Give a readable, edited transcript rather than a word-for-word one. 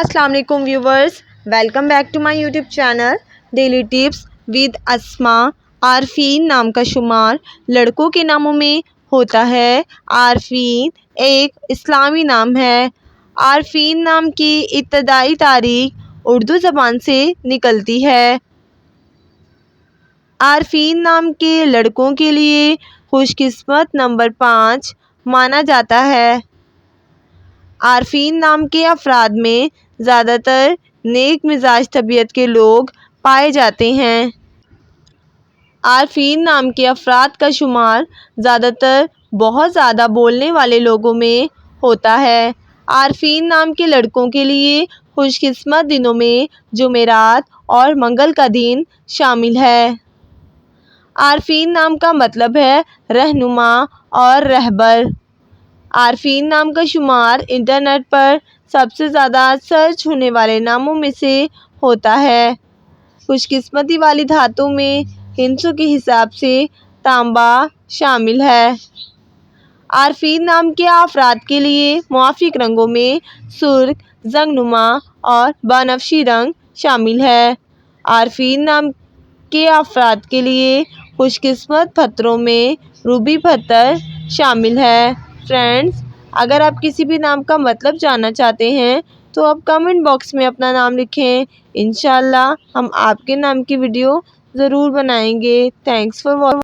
अस्सलाम वालेकुम viewers, welcome back to my YouTube channel daily tips with Asma. Arfeen नाम का शुमार लड़कों के नामों में होता है। आरफीन एक इस्लामी नाम है। आरफीन नाम की इब्तदाई तारीख उर्दू ज़बान से निकलती है। आरफीन नाम के लड़कों के लिए खुशकिस्मत नंबर 5 माना जाता है। आरफीन नाम के अफराद में ज़्यादातर नेक मिजाज तबीयत के लोग पाए जाते हैं। आरफीन नाम के अफराद का शुमार ज़्यादातर बहुत ज़्यादा बोलने वाले लोगों में होता है। आरफीन नाम के लड़कों के लिए खुशकिस्मत दिनों में जुमेरात और मंगल का दिन शामिल है। आरफीन नाम का मतलब है रहनुमा और रहबर। आरफीन नाम का शुमार इंटरनेट पर सबसे ज़्यादा सर्च होने वाले नामों में से होता है। खुशकिस्मती वाली धातु में हिंसों के हिसाब से तांबा शामिल है। आरफीन नाम के अफराद के लिए मुआफिक रंगों में सुर्ख, जंगनुमा और बनफशी रंग शामिल है। आरफीन नाम के अफराद के लिए खुशकिस्मत पत्थरों में रूबी पत्थर शामिल है। फ्रेंड्स, अगर आप किसी भी नाम का मतलब जानना चाहते हैं तो आप कमेंट बॉक्स में अपना नाम लिखें। इंशाल्लाह हम आपके नाम की वीडियो ज़रूर बनाएंगे। Thanks for watching.